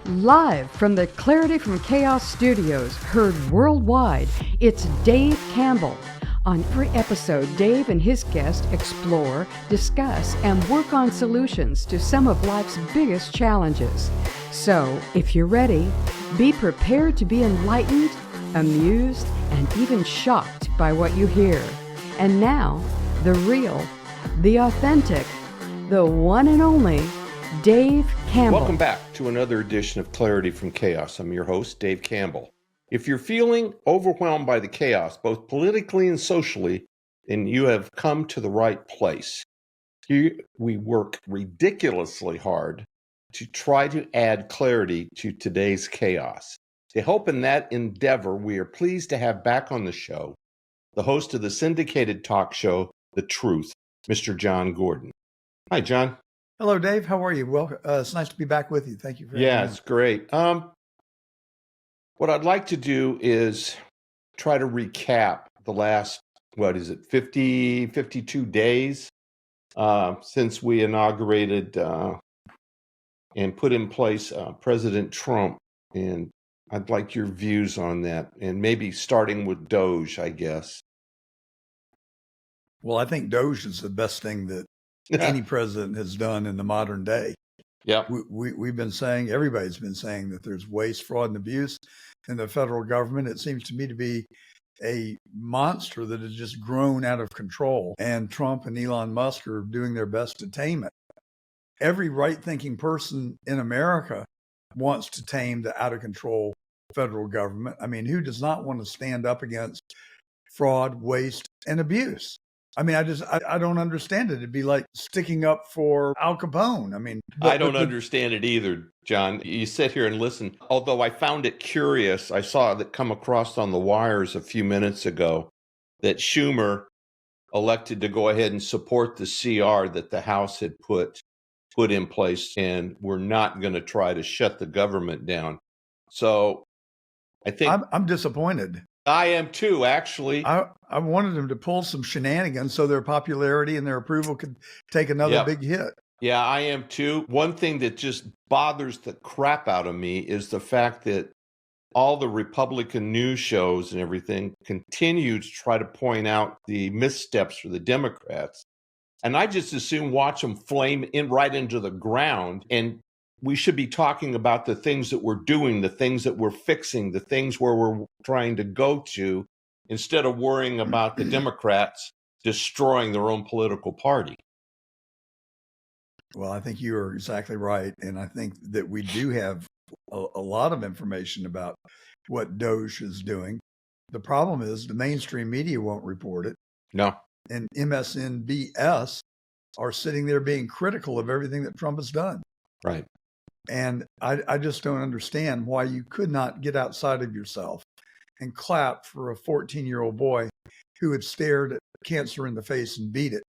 Live from the Clarity from Chaos studios, heard worldwide, it's Dave Campbell. On every episode, Dave and his guests explore, discuss, and work on solutions to some of life's biggest challenges. So, if you're ready, be prepared to be enlightened, amused, and even shocked by what you hear. And now, the real, the authentic, the one and only Dave Campbell. Welcome back to another edition of Clarity from Chaos. I'm your host, Dave Campbell. If you're feeling overwhelmed by the chaos, both politically and socially, then you have come to the right place. Here we work ridiculously hard to try to add clarity to today's chaos. To help in that endeavor, we are pleased to have back on the show the host of the syndicated talk show, The Truth, Mr. John Gordon. Hi, John. Hello, Dave. How are you? Well, it's nice to be back with you. Thank you for having me. Yeah, it's great. What I'd like to do is try to recap the last, 52 days since we inaugurated and put in place President Trump. And I'd like your views on that, and maybe starting with Doge, I guess. Well, I think Doge is the best thing that any president has done in the modern day. Yeah, we've been saying, everybody's been saying that there's waste, fraud, and abuse in the federal government. It seems to me to be a monster that has just grown out of control. And Trump and Elon Musk are doing their best to tame it. Every right-thinking person in America wants to tame the out-of-control federal government. I mean, who does not want to stand up against fraud, waste, and abuse? I mean, I don't understand it. It'd be like sticking up for Al Capone. I mean, I don't understand it either, John. You sit here and listen. Although I found it curious, I saw that come across on the wires a few minutes ago that Schumer elected to go ahead and support the CR that the House had put in place, and we're not going to try to shut the government down. So I think I'm disappointed. I am too, actually. I wanted them to pull some shenanigans so their popularity and their approval could take another big hit. Yeah, I am too. One thing that just bothers the crap out of me is the fact that all the Republican news shows and everything continue to try to point out the missteps for the Democrats. And I just as soon watch them flame right into the ground. And we should be talking about the things that we're doing, the things that we're fixing, the things where we're trying to go to, instead of worrying about the Democrats destroying their own political party. Well, I think you are exactly right. And I think that we do have a lot of information about what Doge is doing. The problem is the mainstream media won't report it. No. And MSNBS are sitting there being critical of everything that Trump has done. Right. And I just don't understand why you could not get outside of yourself and clap for a 14-year-old boy who had stared at cancer in the face and beat it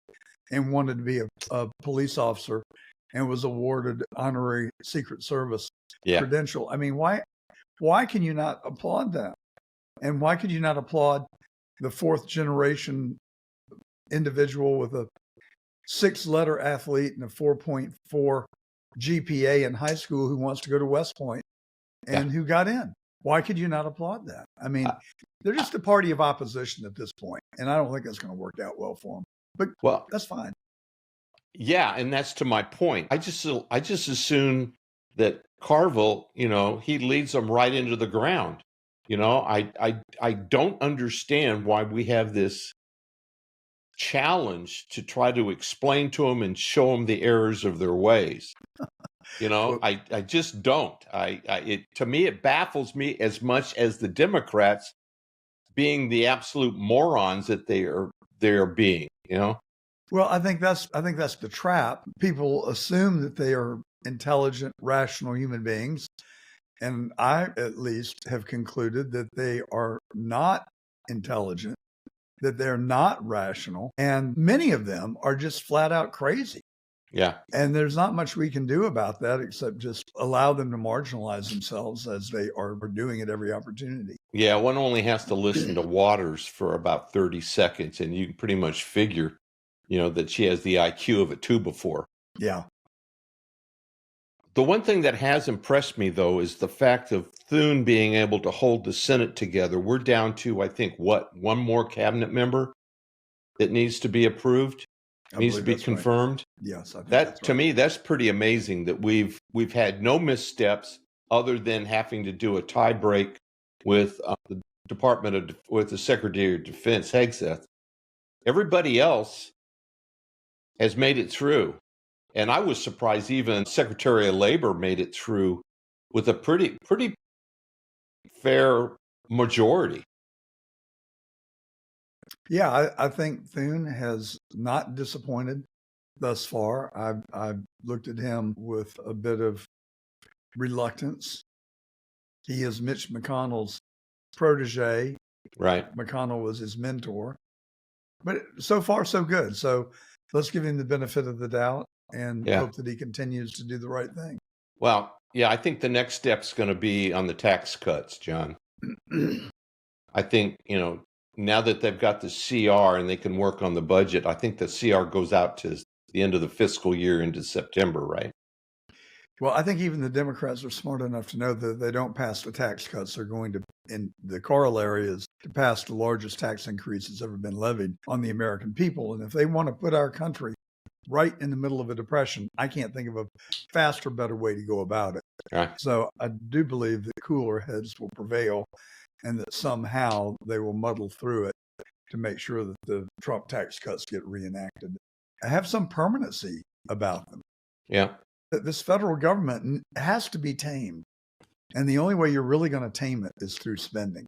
and wanted to be a police officer and was awarded honorary Secret Service credential. I mean, why can you not applaud that? And why could you not applaud the fourth generation individual with a 6-letter athlete and a 4.4 GPA in high school who wants to go to West Point and who got in? Why could you not applaud that? I mean, they're just a party of opposition at this point, and I don't think that's going to work out well for them. But that's fine. Yeah, and that's to my point. I just assume that Carville, he leads them right into the ground. I don't understand why we have this challenge to try to explain to them and show them the errors of their ways. I just don't. To me, it baffles me as much as the Democrats being the absolute morons that they are being. Well, I think that's the trap. People assume that they are intelligent, rational human beings, and I at least have concluded that they are not intelligent, that they're not rational, and many of them are just flat out crazy. Yeah. And there's not much we can do about that except just allow them to marginalize themselves as they are doing at every opportunity. Yeah, one only has to listen to Waters for about 30 seconds, and you can pretty much figure, that she has the IQ of a 2 before. Yeah. The one thing that has impressed me, though, is the fact of Thune being able to hold the Senate together. We're down to, I think, one more cabinet member that needs to be approved, needs to be confirmed. Right. Yes, I think That to me, that's pretty amazing that we've had no missteps other than having to do a tie break with the with the Secretary of Defense, Hegseth. Everybody else has made it through. And I was surprised even Secretary of Labor made it through with a pretty fair majority. Yeah, I think Thune has not disappointed thus far. I've looked at him with a bit of reluctance. He is Mitch McConnell's protege. Right. McConnell was his mentor. But so far, so good. So let's give him the benefit of the doubt and hope that he continues to do the right thing. Well, yeah, I think the next step's going to be on the tax cuts, John. I think, now that they've got the CR and they can work on the budget, I think the CR goes out to the end of the fiscal year into September, right? Well, I think even the Democrats are smart enough to know that they don't pass the tax cuts. They're going to, and the corollary is to pass the largest tax increase that's ever been levied on the American people. And if they want to put our country right in the middle of a depression, I can't think of a faster, better way to go about it. Right. So I do believe that cooler heads will prevail and that somehow they will muddle through it to make sure that the Trump tax cuts get reenacted. I have some permanency about them. Yeah. This federal government has to be tamed. And the only way you're really going to tame it is through spending.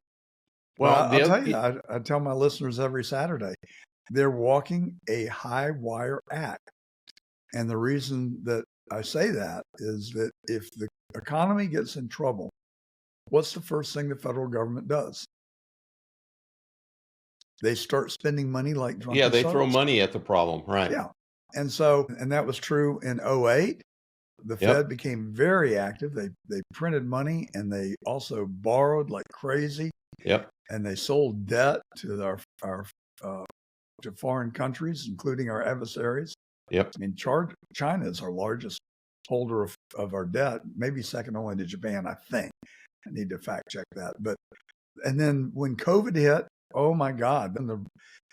Well, I'll tell you, I tell my listeners every Saturday, they're walking a high wire act. And the reason that I say that is that if the economy gets in trouble, what's the first thing the federal government does? They start spending money like drunken Yeah, they souls. throw money at the problem, right? Yeah. And that was true in 2008. The Fed became very active. They printed money and they also borrowed like crazy. Yep. And they sold debt to to foreign countries, including our adversaries. Yep. I mean, China is our largest holder of our debt, maybe second only to Japan, I think. I need to fact check that. And then when COVID hit, oh my God,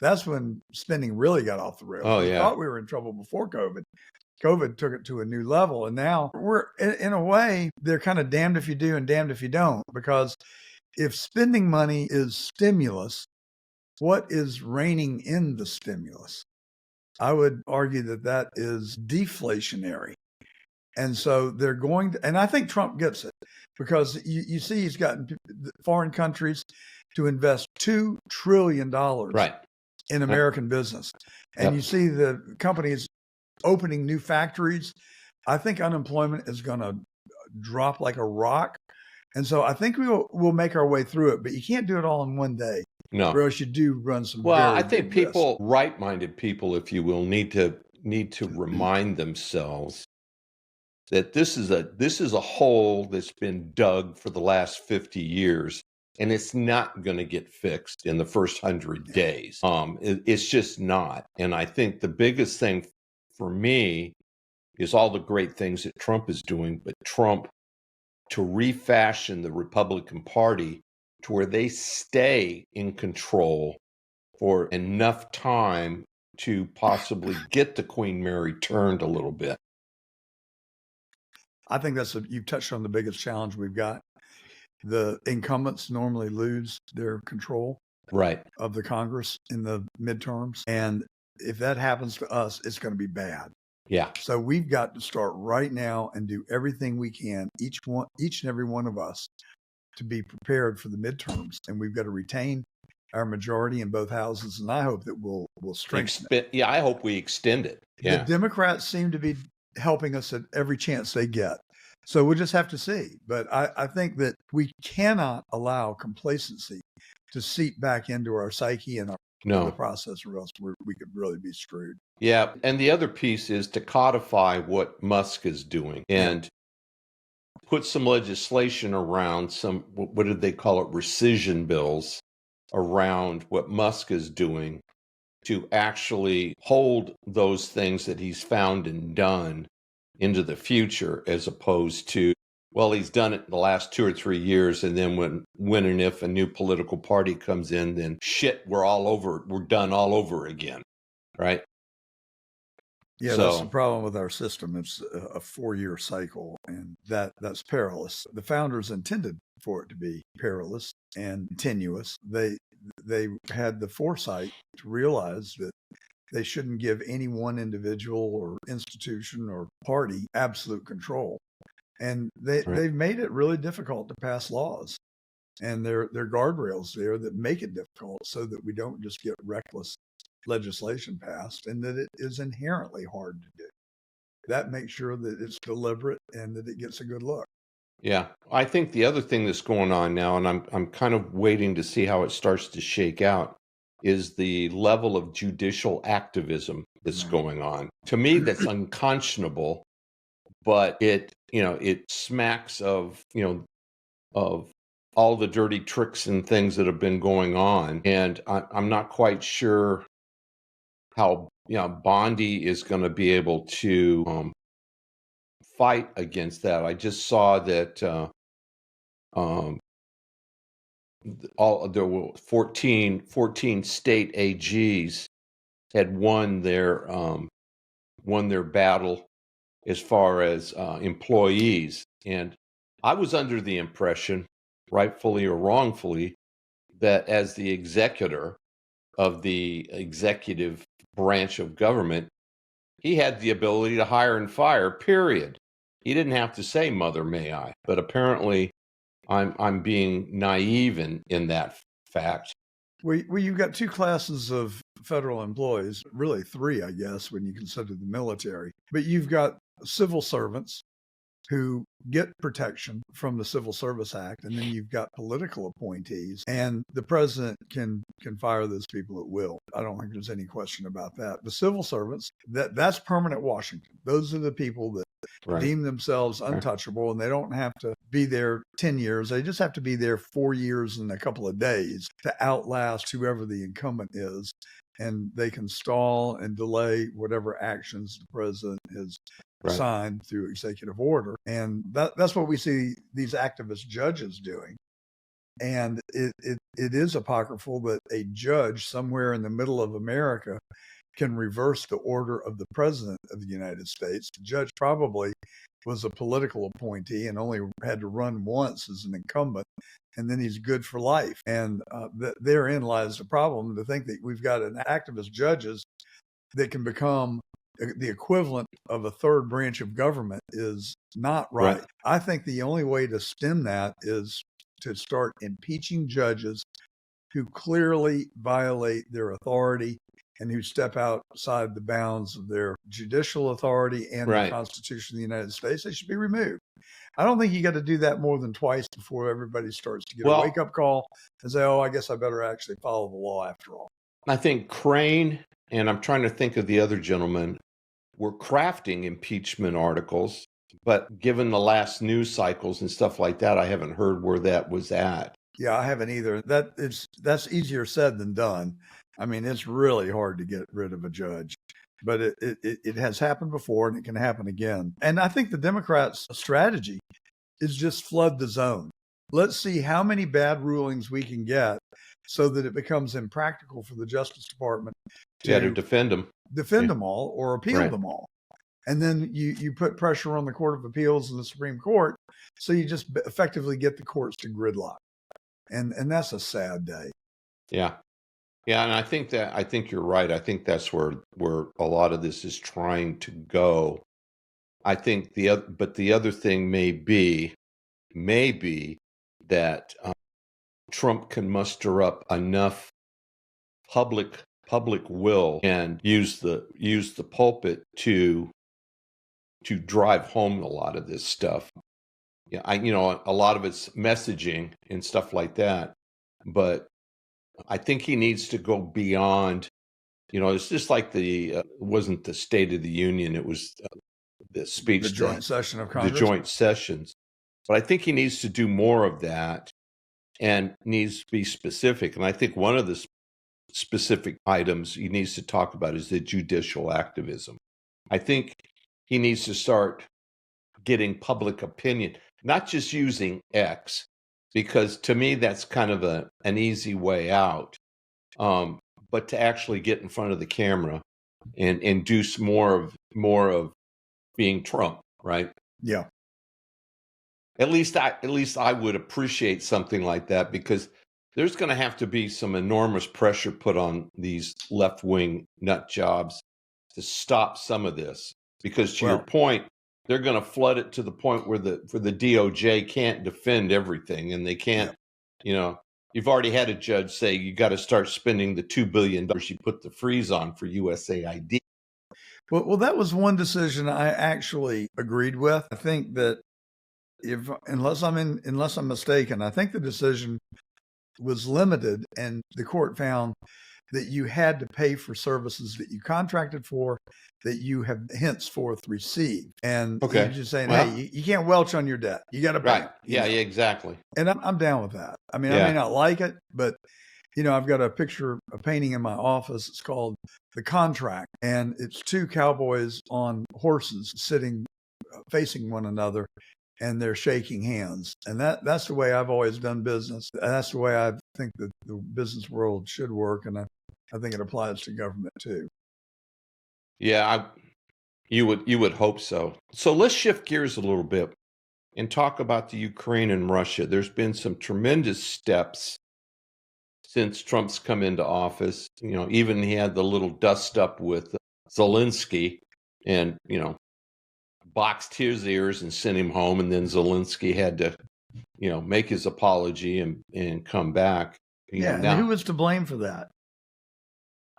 that's when spending really got off the rails. Oh, yeah. We thought we were in trouble before COVID. COVID took it to a new level. And now we're, in a way, they're kind of damned if you do and damned if you don't. Because if spending money is stimulus, what is reining in the stimulus? I would argue that is deflationary. And so they're going to, and I think Trump gets it because you see he's gotten foreign countries to invest $2 trillion in American business. And you see the companies opening new factories. I think unemployment is going to drop like a rock. And so I think we'll make our way through it, but you can't do it all in one day. No. Or else you do run some. Well, I think people, right-minded people, if you will, need to remind themselves that this is a hole that's been dug for the last 50 years, and it's not going to get fixed in the first 100 days. It's just not. And I think the biggest thing for me is all the great things that Trump is doing, but Trump to refashion the Republican Party to where they stay in control for enough time to possibly get the Queen Mary turned a little bit. I think you've touched on the biggest challenge we've got. The incumbents normally lose their control of the Congress in the midterms. And if that happens to us, it's going to be bad. Yeah. So we've got to start right now and do everything we can, each and every one of us, to be prepared for the midterms. And we've got to retain our majority in both houses. And I hope that we'll strengthen it. Yeah, I hope we extend it. Yeah. The Democrats seem to be helping us at every chance they get. So we'll just have to see. But I think that we cannot allow complacency to seep back into our psyche and the process, or else we could really be screwed. Yeah. And the other piece is to codify what Musk is doing and put some legislation around what did they call it? Rescission bills around what Musk is doing to actually hold those things that he's found and done into the future, as opposed to, well, he's done it in the last 2 or 3 years, and then when and if a new political party comes in, then shit, we're done all over again, right? Yeah, that's the problem with our system. It's a 4-year cycle, and that's perilous. The founders intended for it to be perilous and continuous. They had the foresight to realize that they shouldn't give any one individual or institution or party absolute control. And they've made it really difficult to pass laws. And there are guardrails there that make it difficult so that we don't just get reckless legislation passed, and that it is inherently hard to do. That makes sure that it's deliberate and that it gets a good look. Yeah, I think the other thing that's going on now, and I'm kind of waiting to see how it starts to shake out, is the level of judicial activism that's going on. To me, that's unconscionable, but it smacks of of all the dirty tricks and things that have been going on, and I'm not quite sure how Bondi is going to be able to fight against that. I just saw that there were 14 state AGs had won their battle as far as employees, and I was under the impression, rightfully or wrongfully, that as the executor of the executive branch of government, he had the ability to hire and fire, period. He didn't have to say, "Mother, may I?" But apparently I'm being naive in that fact. Well, you've got 2 classes of federal employees, really 3, I guess, when you consider the military. But you've got civil servants who get protection from the Civil Service Act, and then you've got political appointees, and the president can fire those people at will. I don't think there's any question about that. The civil servants, that's permanent Washington. Those are the people that deem themselves untouchable, and they don't have to be there 10 years. They just have to be there 4 years and a couple of days to outlast whoever the incumbent is. And they can stall and delay whatever actions the president has signed through executive order. And that's what we see these activist judges doing. And it is apocryphal that a judge somewhere in the middle of America can reverse the order of the president of the United States. The judge probably was a political appointee and only had to run once as an incumbent, and then he's good for life. And therein lies the problem, to think that we've got an activist judges that can become the equivalent of a third branch of government is not right. I think the only way to stem that is to start impeaching judges who clearly violate their authority and who step outside the bounds of their judicial authority and the Constitution of the United States. They should be removed. I don't think you got to do that more than twice before everybody starts to get a wake-up call and say, oh, I guess I better actually follow the law after all. I think Crane, and I'm trying to think of the other gentleman, were crafting impeachment articles, but given the last news cycles and stuff like that, I haven't heard where that was at. Yeah, I haven't either. That's easier said than done. I mean, it's really hard to get rid of a judge, but it has happened before and it can happen again. And I think the Democrats' strategy is just flood the zone. Let's see how many bad rulings we can get so that it becomes impractical for the Justice Department to defend them all or appeal them all. And then you put pressure on the Court of Appeals and the Supreme Court, so you just effectively get the courts to gridlock. And that's a sad day. Yeah. Yeah, and I think you're right. I think that's where a lot of this is trying to go. I think the other thing may be that Trump can muster up enough public will and use the pulpit to drive home a lot of this stuff. Yeah, a lot of it's messaging and stuff like that, but I think he needs to go beyond. It's just like it wasn't the State of the Union; it was the speech, the joint session of Congress, the joint sessions. But I think he needs to do more of that, and needs to be specific. And I think one of the specific items he needs to talk about is the judicial activism. I think he needs to start getting public opinion, not just using X, because to me that's kind of an easy way out, but to actually get in front of the camera and do more of being Trump, right? Yeah. At least I would appreciate something like that, because there's going to have to be some enormous pressure put on these left-wing nut jobs to stop some of this. Because to your point, they're going to flood it to the point where the DOJ can't defend everything, and they can't. You know, you've already had a judge say you got to start spending the $2 billion you put the freeze on for USAID. Well, that was one decision I actually agreed with. I think that unless I'm mistaken, I think the decision was limited, and the court found that you had to pay for services that you contracted for, that you have henceforth received. And you're just saying, hey, you can't welch on your debt. You got to pay. Right. Yeah, exactly. And I'm down with that. I mean, I may not like it, but I've got a painting in my office. It's called The Contract, and it's two cowboys on horses sitting facing one another, and they're shaking hands. And that's the way I've always done business. That's the way I think that the business world should work. And I think it applies to government too. Yeah, you would hope so. So let's shift gears a little bit and talk about the Ukraine and Russia. There's been some tremendous steps since Trump's come into office. Even he had the little dust up with Zelensky, and boxed his ears and sent him home, and then Zelensky had to make his apology and come back. Now, who was to blame for that?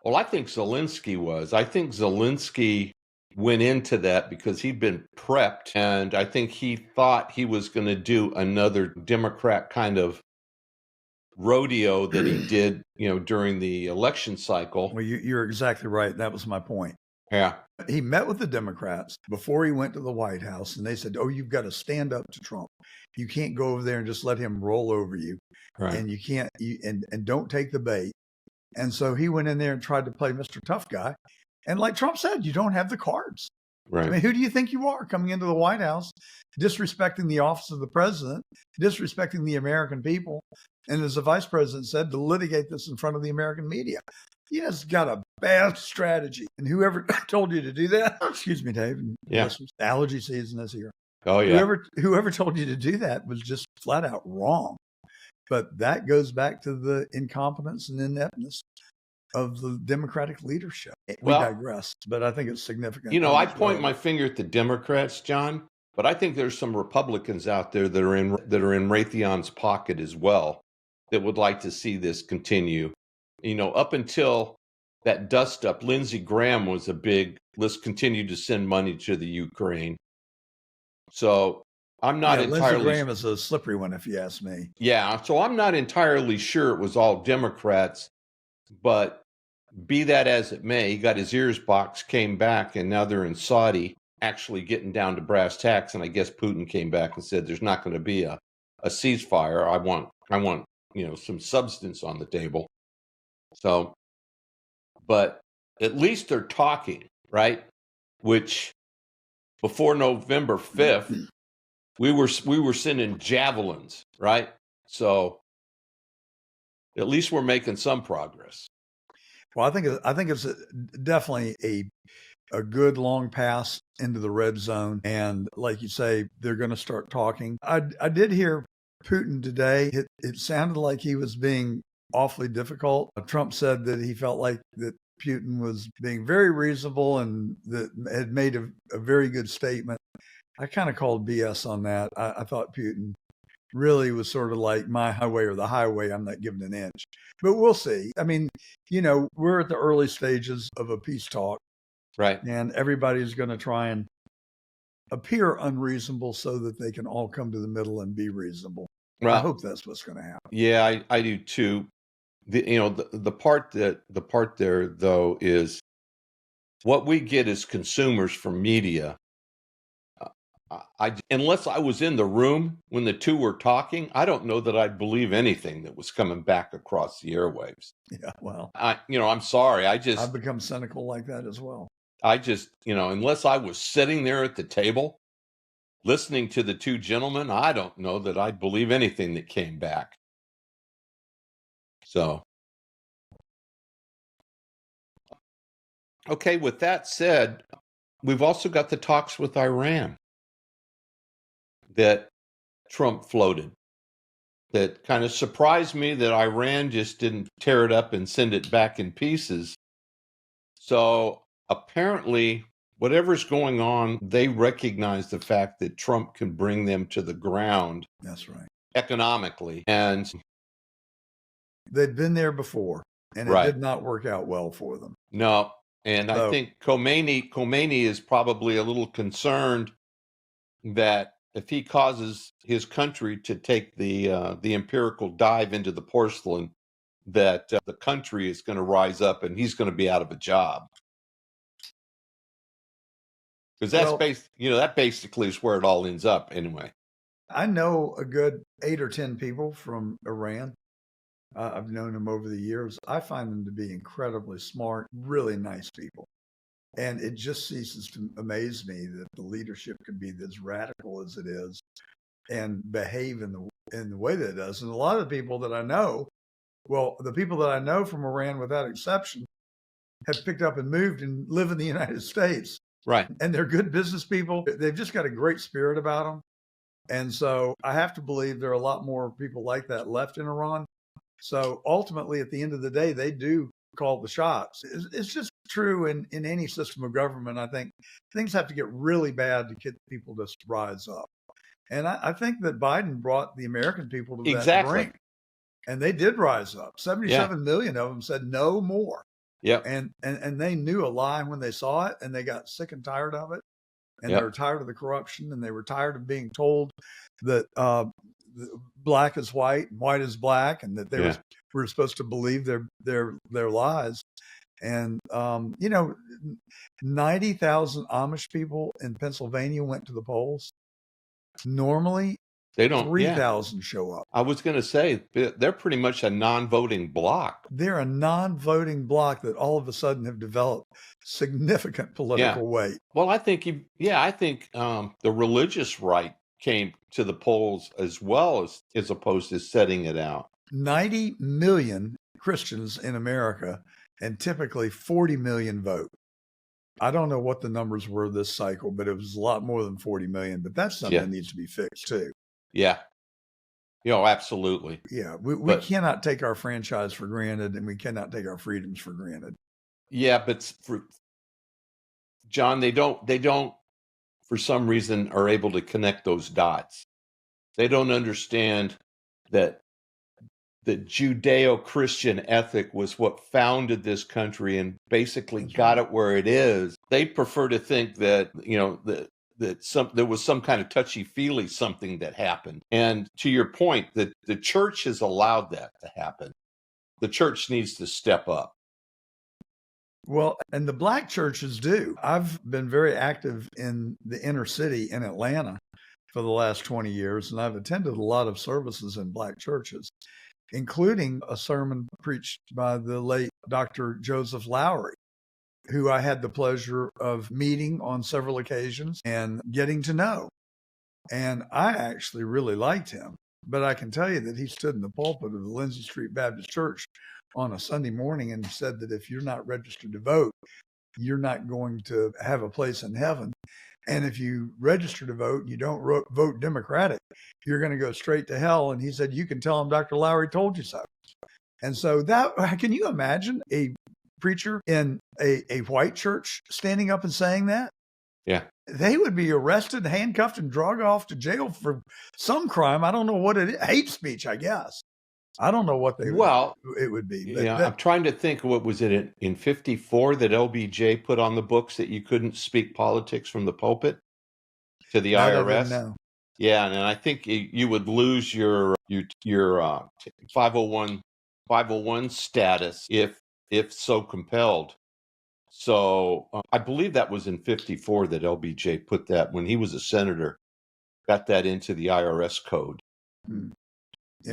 Well, I think Zelensky was. I think Zelensky went into that because he'd been prepped, and I think he thought he was going to do another Democrat kind of rodeo that he did, during the election cycle. Well, you're exactly right. That was my point. Yeah. He met with the Democrats before he went to the White House, and they said, "Oh, you've got to stand up to Trump. You can't go over there and just let him roll over you, right. And you can't, and don't take the bait." And so he went in there and tried to play Mr. Tough Guy. And like Trump said, you don't have the cards. Right. I mean, who do you think you are coming into the White House, disrespecting the office of the president, disrespecting the American people, and as the vice president said, to litigate this in front of the American media? He has got a bad strategy. And whoever told you to do that, excuse me, Dave. Yeah. Allergy season is here. Oh, yeah. Whoever told you to do that was just flat out wrong. But that goes back to the incompetence and ineptness of the Democratic leadership. We digress, but I think it's significant. I point my finger at the Democrats, John, but I think there's some Republicans out there that are in Raytheon's pocket as well that would like to see this continue. Up until that dust up, Lindsey Graham was a big, let's continue to send money to the Ukraine. So I'm not entirely. Lindsey Graham is a slippery one, if you ask me. Yeah. So I'm not entirely sure it was all Democrats, but be that as it may, he got his ears boxed, came back, and now they're in Saudi actually getting down to brass tacks. And I guess Putin came back and said, there's not going to be a ceasefire. I want, some substance on the table. So, but at least they're talking, right? Which before November 5th, we were sending javelins, right? So at least we're making some progress. Well, I think it's definitely a good long pass into the red zone. And like you say, they're going to start talking. I did hear Putin today. It sounded like he was being awfully difficult. Trump said that he felt like that Putin was being very reasonable and that had made a very good statement. I kind of called BS on that. I thought Putin really was sort of like my highway or the highway. I'm not giving an inch, but we'll see. I mean, we're at the early stages of a peace talk. Right. And everybody's going to try and appear unreasonable so that they can all come to the middle and be reasonable. Right. I hope that's what's going to happen. Yeah, I do too. The part there though is what we get as consumers from media. Unless I was in the room when the two were talking, I don't know that I'd believe anything that was coming back across the airwaves. Yeah, well, I'm sorry. I've become cynical like that as well. I just, unless I was sitting there at the table listening to the two gentlemen, I don't know that I'd believe anything that came back. So, okay, with that said, we've also got the talks with Iran that Trump floated. That kind of surprised me that Iran just didn't tear it up and send it back in pieces. So apparently, whatever's going on, they recognize the fact that Trump can bring them to the ground. That's right. Economically. And they'd been there before, and it did not work out well for them. No. And I think Khomeini is probably a little concerned that if he causes his country to take the empirical dive into the porcelain, that the country is going to rise up and he's going to be out of a job. Because that basically is where it all ends up anyway. I know a good 8 or 10 people from Iran. I've known them over the years. I find them to be incredibly smart, really nice people. And it just ceases to amaze me that the leadership can be as radical as it is and behave in the way that it does. And a lot of the people that I know, the people that I know from Iran, without exception, have picked up and moved and live in the United States. Right. And they're good business people. They've just got a great spirit about them. And so I have to believe there are a lot more people like that left in Iran. So ultimately, at the end of the day, they do call the shots. It's just true in any system of government. I think things have to get really bad to get people to rise up. And I think that Biden brought the American people to that brink. And they did rise up. 77 million of them said no more. Yeah. And they knew a lie when they saw it, and they got sick and tired of it. And they were tired of the corruption, and they were tired of being told that black is white and white is black, and that they were supposed to believe their lies. And 90,000 Amish people in Pennsylvania went to the polls. Normally, they don't. 3,000 show up. I was going to say they're pretty much a non-voting bloc. They're a non-voting bloc that all of a sudden have developed significant political weight. Well, I think the religious right came to the polls as well as opposed to setting it out. 90 million Christians in America, and typically 40 million vote. I don't know what the numbers were this cycle, but it was a lot more than 40 million. But that's something that needs to be fixed too. Yeah. Absolutely. Yeah. We cannot take our franchise for granted, and we cannot take our freedoms for granted. Yeah, but John, they don't for some reason are able to connect those dots. They don't understand that the Judeo-Christian ethic was what founded this country and basically got it where it is. They prefer to think that, there was some kind of touchy-feely something that happened. And to your point, that the church has allowed that to happen. The church needs to step up. Well, and the black churches do. I've been very active in the inner city in Atlanta for the last 20 years, and I've attended a lot of services in black churches, including a sermon preached by the late Dr. Joseph Lowry, who I had the pleasure of meeting on several occasions and getting to know. And I actually really liked him. But I can tell you that he stood in the pulpit of the Lindsay Street Baptist Church on a Sunday morning and said that if you're not registered to vote, you're not going to have a place in heaven. And if you register to vote and you don't vote Democratic, you're going to go straight to hell. And he said, you can tell him Dr. Lowry told you so. And so can you imagine a preacher in a white church standing up and saying that? Yeah. They would be arrested, handcuffed, and dragged off to jail for some crime. I don't know what it is. Hate speech, I guess. I don't know what it would be. But I'm trying to think, what was it in 54 that LBJ put on the books that you couldn't speak politics from the pulpit to the IRS? No. Yeah, and I think you would lose your 501 status if so compelled. So I believe that was in 54 that LBJ put that when he was a senator, got that into the IRS code.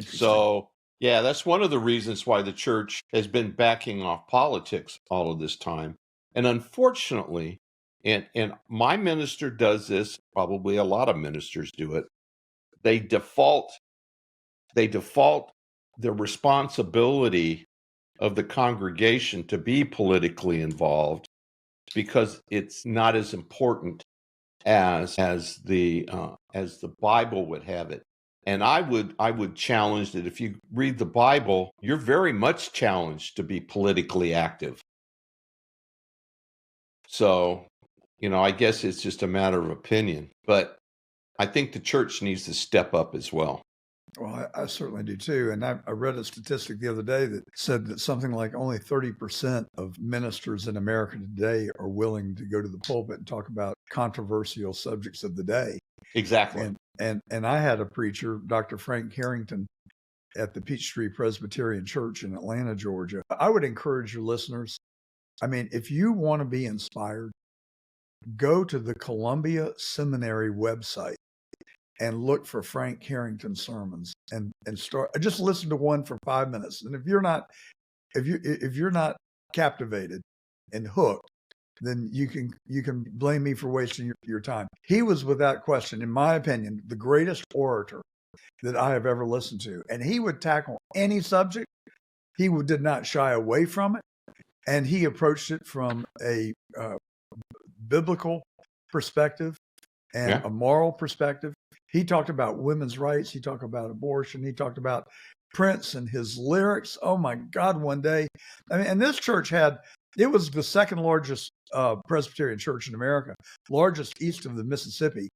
So yeah, that's one of the reasons why the church has been backing off politics all of this time. And unfortunately, and my minister does this, probably a lot of ministers do it, they default the responsibility of the congregation to be politically involved because it's not as important as the Bible would have it. And I would challenge that if you read the Bible, you're very much challenged to be politically active. So, I guess it's just a matter of opinion, but I think the church needs to step up as well. Well, I certainly do too. And I read a statistic the other day that said that something like only 30% of ministers in America today are willing to go to the pulpit and talk about controversial subjects of the day. Exactly. And I had a preacher, Dr. Frank Harrington, at the Peachtree Presbyterian Church in Atlanta, Georgia. I would encourage your listeners. I mean, if you want to be inspired, go to the Columbia Seminary website and look for Frank Harrington sermons and just listen to one for 5 minutes. And if you're not captivated and hooked, then you can blame me for wasting your time. He was, without question, in my opinion, the greatest orator that I have ever listened to. And he would tackle any subject. He did not shy away from it. And he approached it from a biblical perspective and a moral perspective. He talked about women's rights. He talked about abortion. He talked about Prince and his lyrics. Oh my God, one day. I mean, and this church it was the second largest Presbyterian church in America, largest east of the Mississippi.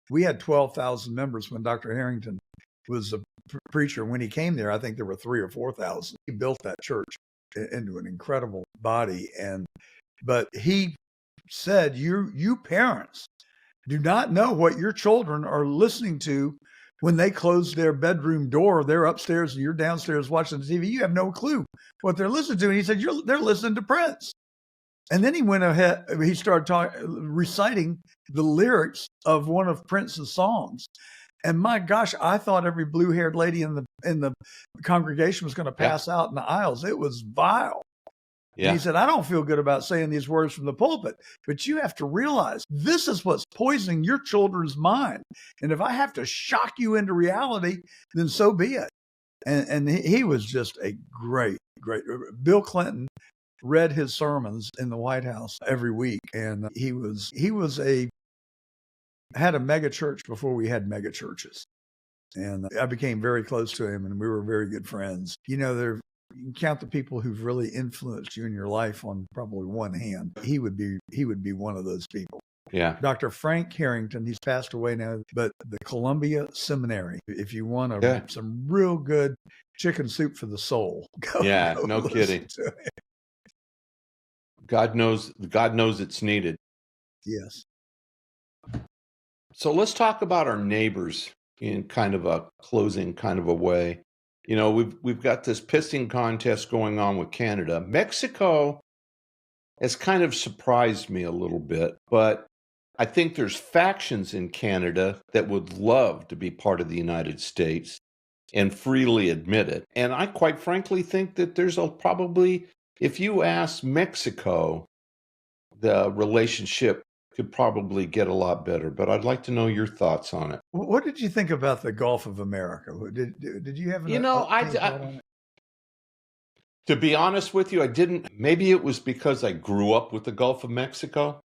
We had 12,000 members when Dr. Harrington was a preacher. When he came there, I think there were 3,000 or 4,000. He built that church into an incredible body. But he said, you parents do not know what your children are listening to when they close their bedroom door. They're upstairs and you're downstairs watching the TV. You have no clue what they're listening to. And he said, they're listening to Prince. And then he went ahead, he started reciting the lyrics of one of Prince's songs. And my gosh, I thought every blue-haired lady in the congregation was going to pass out in the aisles. It was vile. Yeah. He said, I don't feel good about saying these words from the pulpit, but you have to realize this is what's poisoning your children's mind. And if I have to shock you into reality, then so be it. And he was just a great. Bill Clinton read his sermons in the White House every week. And he had a mega church before we had mega churches. And I became very close to him and we were very good friends. You can count the people who've really influenced you in your life on probably one hand. He would be one of those people. Yeah. Dr. Frank Harrington, he's passed away now, but the Columbia Seminary, if you want some real good chicken soup for the soul. No kidding. God knows it's needed. Yes. So let's talk about our neighbors in kind of a closing kind of a way. We've got this pissing contest going on with Canada. Mexico has kind of surprised me a little bit, but I think there's factions in Canada that would love to be part of the United States and freely admit it. And I quite frankly think that there's probably, if you ask Mexico, the relationship could probably get a lot better, but I'd like to know your thoughts on it. What did you think about the Gulf of America? Did you have an to be honest with you, I didn't. Maybe it was because I grew up with the Gulf of Mexico.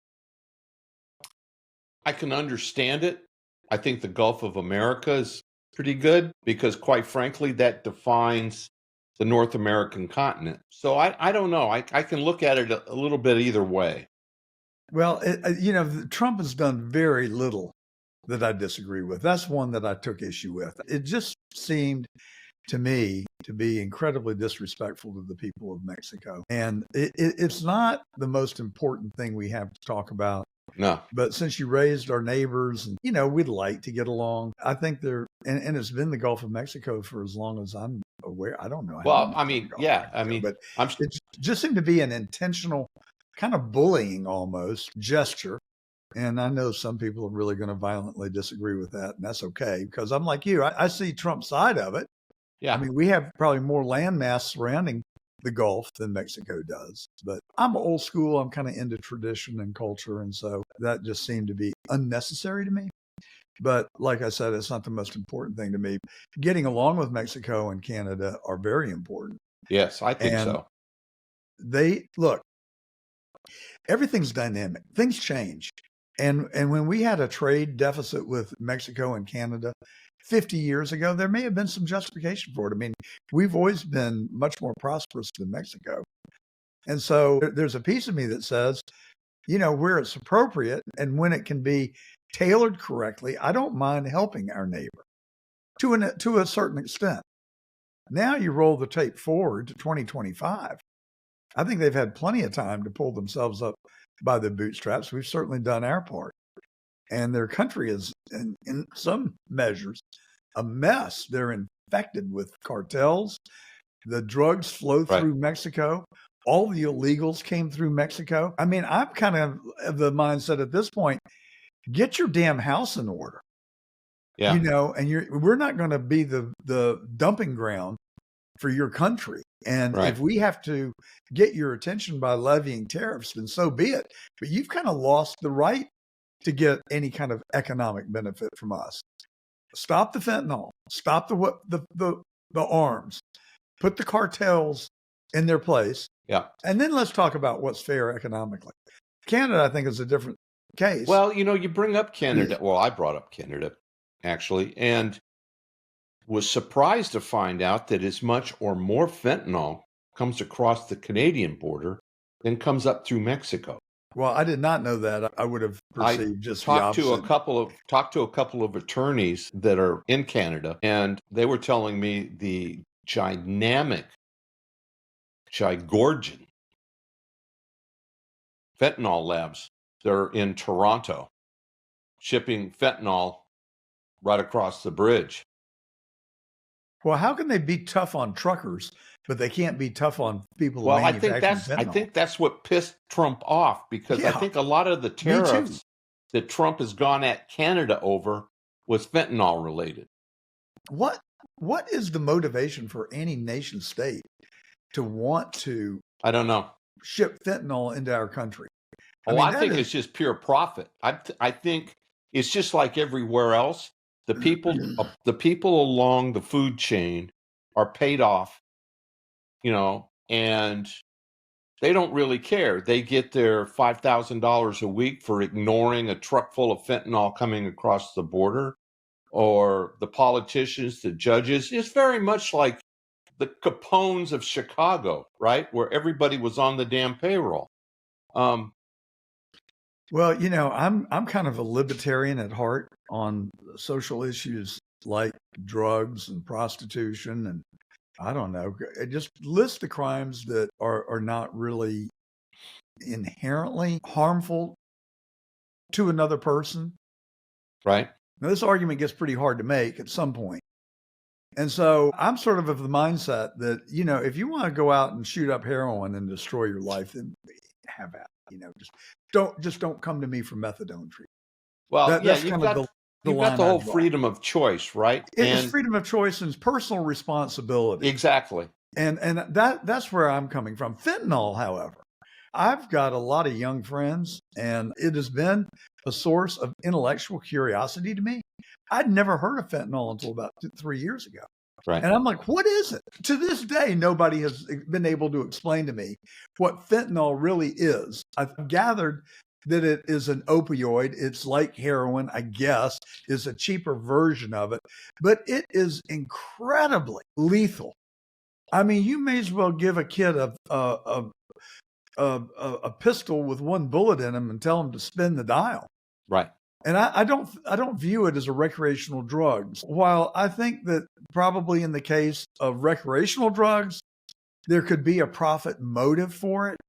I can understand it. I think the Gulf of America is pretty good because, quite frankly, that defines the North American continent. So I don't know. I can look at it a little bit either way. Well, Trump has done very little that I disagree with. That's one that I took issue with. It just seemed to me to be incredibly disrespectful to the people of Mexico. And it's not the most important thing we have to talk about. No. But since you raised our neighbors and, we'd like to get along, I think and it's been the Gulf of Mexico for as long as I'm aware. I don't know. Well, but it just seemed to be an intentional kind of bullying almost gesture. And I know some people are really going to violently disagree with that. And that's okay, because I'm like you. I see Trump's side of it. Yeah. I mean, we have probably more landmass surrounding the Gulf than Mexico does. But I'm old school. I'm kind of into tradition and culture. And so that just seemed to be unnecessary to me. But like I said, it's not the most important thing to me. Getting along with Mexico and Canada are very important. Yes, I think And so. they look, everything's dynamic. Things change. And when we had a trade deficit with Mexico and Canada 50 years ago, there may have been some justification for it. I mean, we've always been much more prosperous than Mexico. And so there's a piece of me that says, where it's appropriate and when it can be tailored correctly, I don't mind helping our neighbor to a certain extent. Now you roll the tape forward to 2025. I think they've had plenty of time to pull themselves up by the bootstraps. We've certainly done our part. And their country is, in some measures, a mess. They're infected with cartels. The drugs flow through Mexico. All the illegals came through Mexico. I mean, I'm kind of the mindset at this point, get your damn house in order. Yeah. And we're not going to be the dumping ground for your country. And if we have to get your attention by levying tariffs, then so be it. But you've kind of lost the right to get any kind of economic benefit from us. Stop the fentanyl. Stop the arms. Put the cartels in their place. Yeah. And then let's talk about what's fair economically. Canada, I think, is a different case. Well, you bring up Canada. Well, I brought up Canada, actually, and was surprised to find out that as much or more fentanyl comes across the Canadian border than comes up through Mexico. Well, I did not know that. I would have perceived just talked the opposite. Talked to a couple of attorneys that are in Canada, and they were telling me the gigorgen fentanyl labs that are in Toronto shipping fentanyl right across the bridge. Well, how can they be tough on truckers, but they can't be tough on people? Well, I think that's what pissed Trump off, because I think a lot of the tariffs that Trump has gone at Canada over was fentanyl related. What is the motivation for any nation state to want to? I don't know. Ship fentanyl into our country. I think it's just pure profit. I think it's just like everywhere else. The people along the food chain are paid off, and they don't really care. They get their $5,000 a week for ignoring a truck full of fentanyl coming across the border, or the politicians, the judges. It's very much like the Capones of Chicago, right? Where everybody was on the damn payroll. Well, I'm kind of a libertarian at heart on social issues like drugs and prostitution, and I don't know, just list the crimes that are not really inherently harmful to another person. Right. Now, this argument gets pretty hard to make at some point. And so I'm sort of the mindset that, if you want to go out and shoot up heroin and destroy your life, then have at it. Just don't come to me for methadone treatment. Well, you've got the whole freedom of choice, right? It's freedom of choice and personal responsibility. Exactly. And that's where I'm coming from. Fentanyl, however, I've got a lot of young friends, and it has been a source of intellectual curiosity to me. I'd never heard of fentanyl until about 3 years ago. Right. And I'm like, what is it? To this day, nobody has been able to explain to me what fentanyl really is. I've gathered that it is an opioid. It's like heroin, I guess, is a cheaper version of it, but it is incredibly lethal. I mean, you may as well give a kid a pistol with one bullet in him and tell him to spin the dial. Right. And I don't view it as a recreational drug. While I think that probably in the case of recreational drugs, there could be a profit motive for it.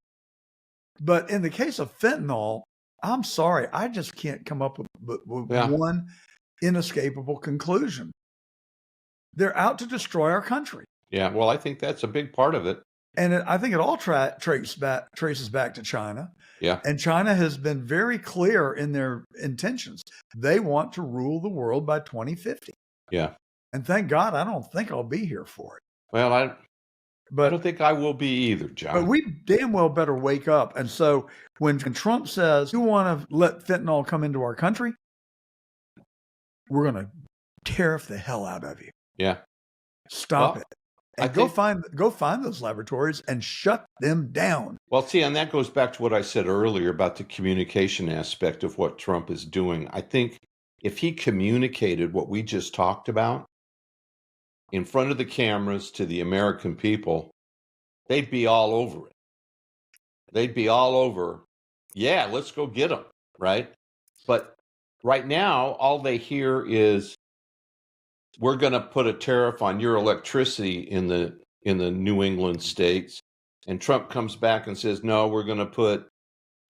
But in the case of fentanyl, I'm sorry, I just can't come up with one inescapable conclusion. They're out to destroy our country. Yeah, well, I think that's a big part of it. And I think it all traces back to China. Yeah. And China has been very clear in their intentions. They want to rule the world by 2050. Yeah. And thank God, I don't think I'll be here for it. Well, I don't think I will be either, But John. we damn well better wake up. And so when Trump says, you want to let fentanyl come into our country, we're going to tariff the hell out of you. Yeah. Stop Well, it. And I go think- find those laboratories and shut them down. Well, see, and that goes back to what I said earlier about the communication aspect of what Trump is doing. I think if he communicated what we just talked about in front of the cameras to the American people, they'd be all over it. They'd be all over, yeah, let's go get them, right? But right now, all they hear is, we're going to put a tariff on your electricity in the New England states. And Trump comes back and says, no, we're going to put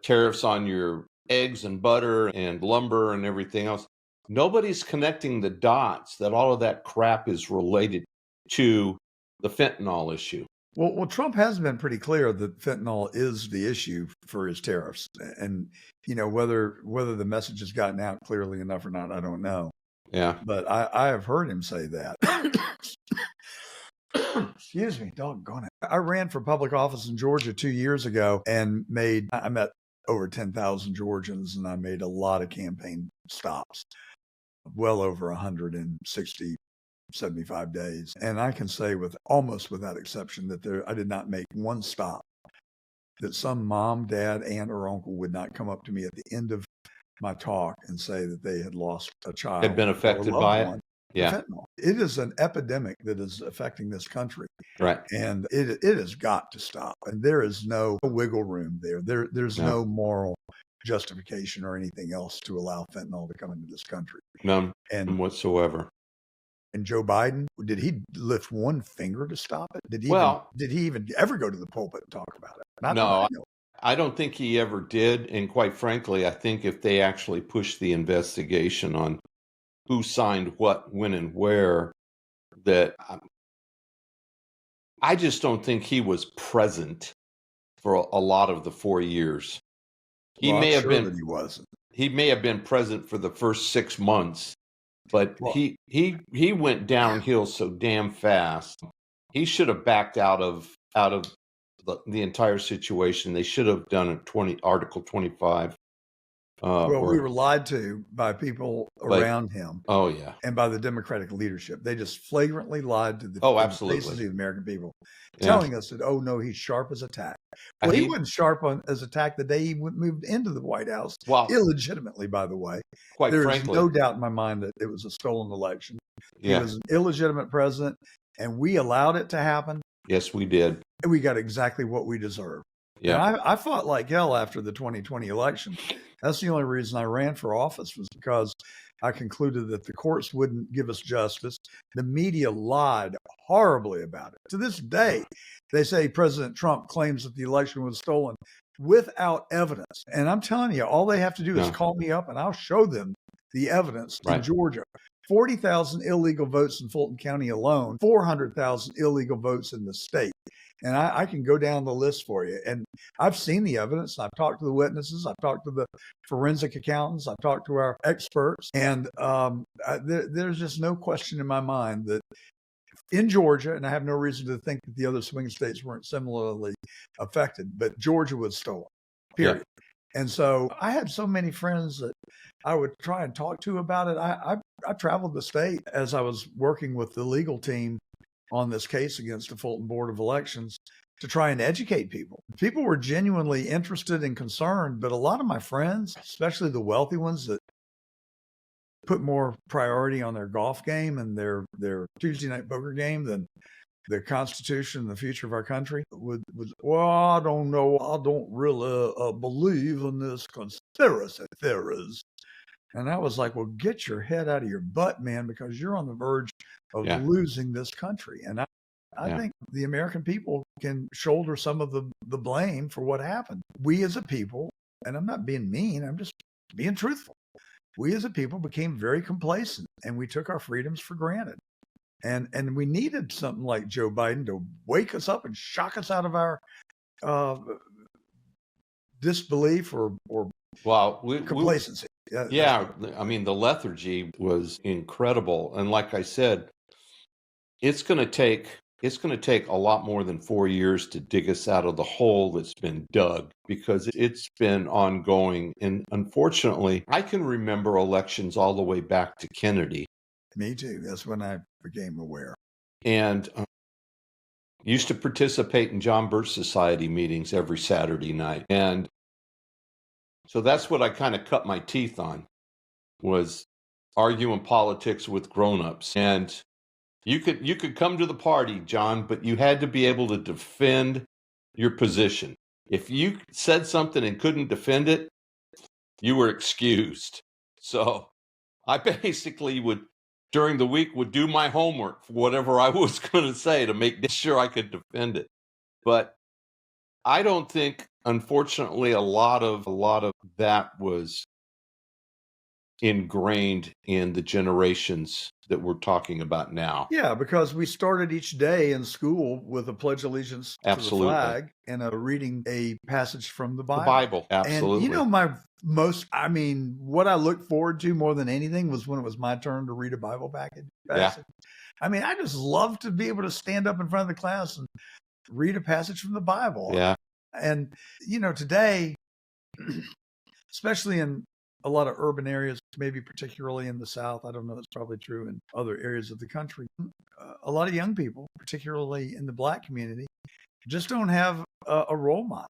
tariffs on your eggs and butter and lumber and everything else. Nobody's connecting the dots that all of that crap is related to the fentanyl issue. Well, Trump has been pretty clear that fentanyl is the issue for his tariffs. And, whether the message has gotten out clearly enough or not, I don't know. Yeah. But I have heard him say that. Excuse me, doggone it. I ran for public office in Georgia 2 years ago and I met over 10,000 Georgians, and I made a lot of campaign stops, well over 160, 75 days. And I can say almost without exception that I did not make one stop that some mom, dad, aunt, or uncle would not come up to me at the end of my talk and say that they had lost a child. Had been affected by it. Yeah. Fentanyl. It is an epidemic that is affecting this country. Right. And it has got to stop. And there is no wiggle room there. There's no moral justification or anything else to allow fentanyl to come into this country. None And whatsoever. And Joe Biden, did he lift one finger to stop it? Did he even ever go to the pulpit and talk about it? Not that I know. I don't think he ever did. And quite frankly, I think if they actually pushed the investigation on who signed what, when, and where, that I just don't think he was present for a lot of the 4 years. He may have been. That he wasn't. He may have been present for the first 6 months, but he went downhill so damn fast. He should have backed out of the entire situation. They should have done Article 25. We were lied to by people around him. Oh yeah, and by the Democratic leadership. They just flagrantly lied to the faces of the American people, telling us that no, he's sharp as a tack. Well, he wasn't sharp as a tack the day he moved into the White House, illegitimately, by the way. There's no doubt in my mind that it was a stolen election. He was an illegitimate president, and we allowed it to happen. Yes, we did. And we got exactly what we deserved. Yeah, and I fought like hell after the 2020 election. That's the only reason I ran for office, was because I concluded that the courts wouldn't give us justice. The media lied horribly about it. To this day, they say President Trump claims that the election was stolen without evidence. And I'm telling you, all they have to do is call me up and I'll show them the evidence in Georgia. 40,000 illegal votes in Fulton County alone, 400,000 illegal votes in the state. And I can go down the list for you. And I've seen the evidence. I've talked to the witnesses. I've talked to the forensic accountants. I've talked to our experts. And there's just no question in my mind that in Georgia, and I have no reason to think that the other swing states weren't similarly affected, but Georgia was stolen, period. Yeah. And so I had so many friends that I would try and talk to about it. I traveled the state as I was working with the legal team on this case against the Fulton Board of Elections to try and educate people. People were genuinely interested and concerned, but a lot of my friends, especially the wealthy ones that put more priority on their golf game and their Tuesday night poker game than the Constitution and the future of our country, would I don't know, I don't really believe in this conspiracy theories. And I was like, well, get your head out of your butt, man, because you're on the verge of losing this country. And I think the American people can shoulder some of the blame for what happened. We as a people, and I'm not being mean, I'm just being truthful. We as a people became very complacent and we took our freedoms for granted. And we needed something like Joe Biden to wake us up and shock us out of our disbelief or complacency. I mean, the lethargy was incredible. And like I said, it's going to take it's going to take a lot more than 4 years to dig us out of the hole that's been dug, because it's been ongoing. And unfortunately, I can remember elections all the way back to Kennedy. Me too. That's when I became aware. And used to participate in John Birch Society meetings every Saturday night. And so that's what I kind of cut my teeth on, was arguing politics with grown-ups. And you could come to the party, John, but you had to be able to defend your position. If you said something and couldn't defend it, you were excused. So I basically would, during the week, would do my homework for whatever I was going to say to make sure I could defend it. But I don't think, unfortunately, a lot of that was ingrained in the generations that we're talking about now. Yeah, because we started each day in school with a pledge allegiance to the Absolutely. flag and reading a passage from the The Bible. Bible, absolutely. And what I looked forward to more than anything was when it was my turn to read a Bible passage. I mean, I just love to be able to stand up in front of the class and read a passage from the Bible. Yeah. And, today, especially in a lot of urban areas, maybe particularly in the South, I don't know, it's probably true in other areas of the country, a lot of young people, particularly in the Black community, just don't have a role model.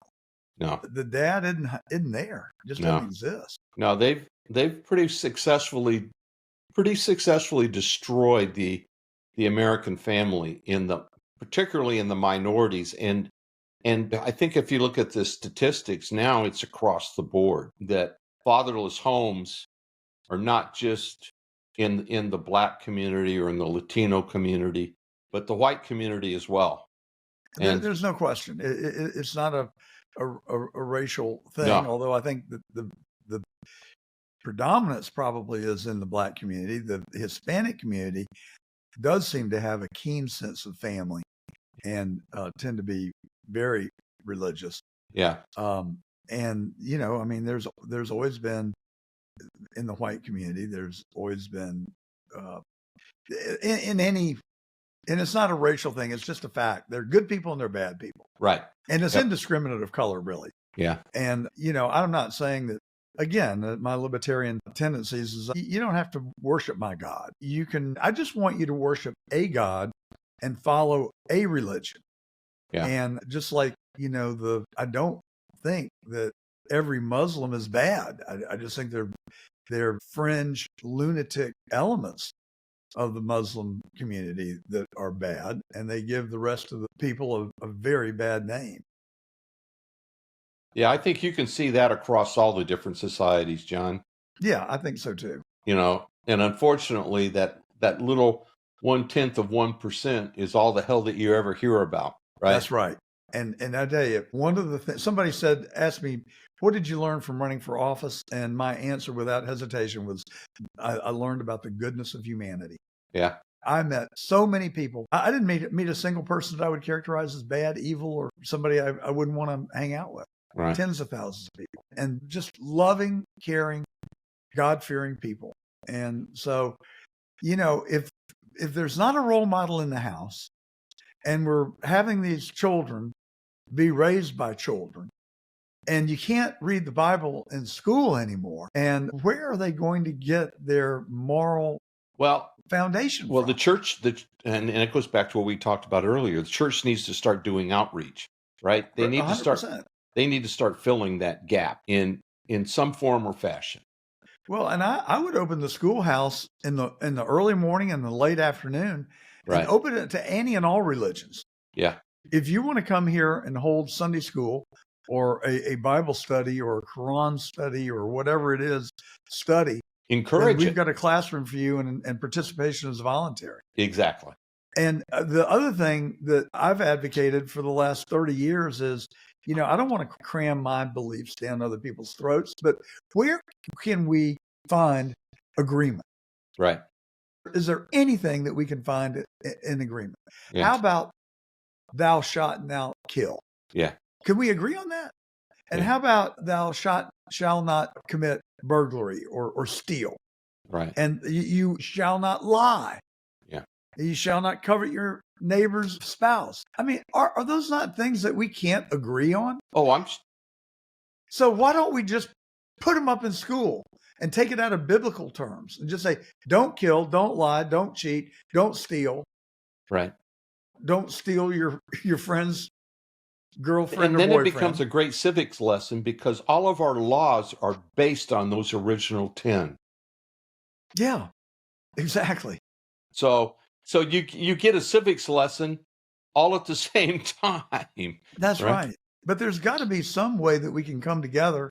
No. The dad isn't there, just doesn't exist. No, they've pretty successfully destroyed the American family, particularly in the minorities. And I think if you look at the statistics now, it's across the board that fatherless homes are not just in the Black community or in the Latino community, but the white community as well. And there's no question. It's not a racial thing, No. although I think that the predominance probably is in the Black community. The Hispanic community does seem to have a keen sense of family and tend to be very religious. yeah, And there's always been in the white community. There's always been and it's not a racial thing. It's just a fact. They're good people and they're bad people, right. and it's Yep. indiscriminate of color, really. Yeah, And I'm not saying that. Again, my libertarian tendencies is you don't have to worship my God. I just want you to worship a God and follow a religion. Yeah. And just like, I don't think that every Muslim is bad. I just think they're fringe lunatic elements of the Muslim community that are bad, and they give the rest of the people a very bad name. yeah. I think you can see that across all the different societies, John. Yeah, I think so too. And unfortunately, that little 0.1% is all the hell that you ever hear about, right? That's right. And I tell you, one of the things somebody asked me, what did you learn from running for office? And my answer without hesitation was, I learned about the goodness of humanity. Yeah, I met so many people. I didn't meet a single person that I would characterize as bad, evil, or somebody I wouldn't want to hang out with. right. Tens of thousands of people, and just loving, caring, God-fearing people. And so, if there's not a role model in the house, and we're having these children be raised by children, and you can't read the Bible in school anymore, and where are they going to get their moral foundation Well, from? the church, and it goes back to what we talked about earlier. The church needs to start doing outreach, right? They need 100%. to start. They need to start filling that gap in some form or fashion. Well, and I would open the schoolhouse in the early morning and the late afternoon, Right. and open it to any and all religions. Yeah, If you want to come here and hold Sunday school or a Bible study or a Quran study or whatever it is, then encourage we've it. got a classroom for you, and participation is voluntary. Exactly. And the other thing that I've advocated for the last 30 years is, I don't want to cram my beliefs down other people's throats, but where can we find agreement? Right. Is there anything that we can find in agreement? Yeah. How about thou shalt not kill? Yeah. Can we agree on that? And Yeah. how about thou shall not commit burglary or steal? Right. And you shall not lie. Yeah. You shall not covet your neighbor's spouse. I mean, are those not things that we can't agree on? Oh, So why don't we just put them up in school and take it out of biblical terms and just say, don't kill, don't lie, don't cheat, don't steal, right. don't steal your friend's girlfriend And or then boyfriend. it becomes a great civics lesson because all of our laws are based on those original 10. Yeah, exactly. So you get a civics lesson all at the same time. That's right. But there's got to be some way that we can come together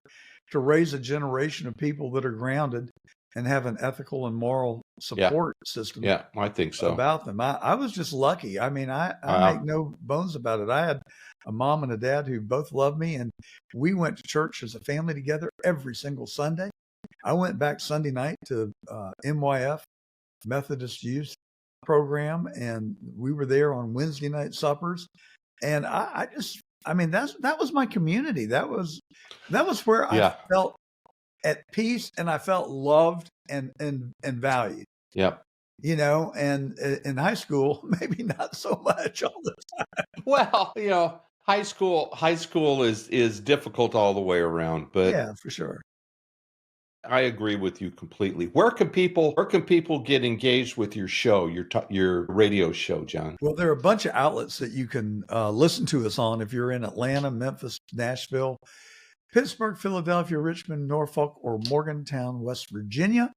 to raise a generation of people that are grounded and have an ethical and moral support system. Yeah, I think so. About them. I was just lucky. I mean, I make no bones about it. I had a mom and a dad who both loved me, and we went to church as a family together every single Sunday. I went back Sunday night to MYF, Methodist Youth Program, and we were there on Wednesday night suppers. And that was my community. That was where I felt at peace, and I felt loved and valued. Yep. You know, and in high school, maybe not so much all the time. Well, you know, high school is difficult all the way around, but yeah, for sure. I agree with you completely. Where can people get engaged with your show, your radio show, John? Well, there are a bunch of outlets that you can listen to us on if you're in Atlanta, Memphis, Nashville, Pittsburgh, Philadelphia, Richmond, Norfolk, or Morgantown, West Virginia.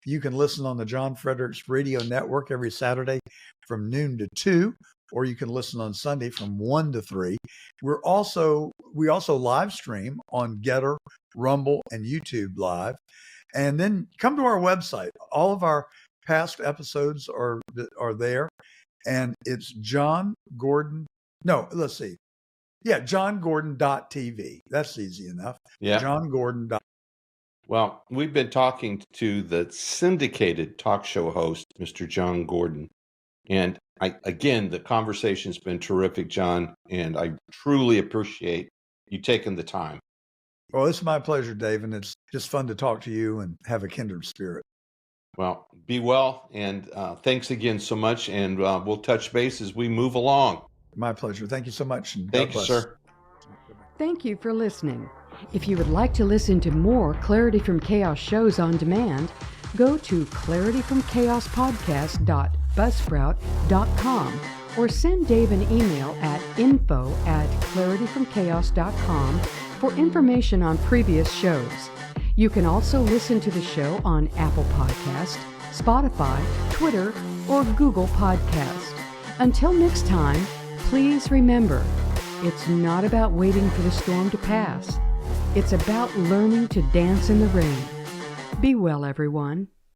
You can listen on the John Fredericks Radio Network every Saturday from noon to 2, or you can listen on Sunday from 1 to 3. We also live stream on Getter, Rumble, and YouTube Live. And then come to our website. All of our past episodes are there. And it's johngordon.tv. That's easy enough. Yeah. johngordon.tv. Well, we've been talking to the syndicated talk show host, Mr. John Gordon. And again, the conversation's been terrific, John, and I truly appreciate you taking the time. Well, it's my pleasure, Dave, and it's just fun to talk to you and have a kindred spirit. Well, be well, and thanks again so much, and we'll touch base as we move along. My pleasure. Thank you so much. And thank you, sir. Thank you for listening. If you would like to listen to more Clarity from Chaos shows on demand, go to clarityfromchaos.buzzsprout.com or send Dave an email at info@clarityfromchaos.com for information on previous shows. You can also listen to the show on Apple Podcast, Spotify, Twitter, or Google Podcast. Until next time, please remember, it's not about waiting for the storm to pass. It's about learning to dance in the rain. Be well, everyone.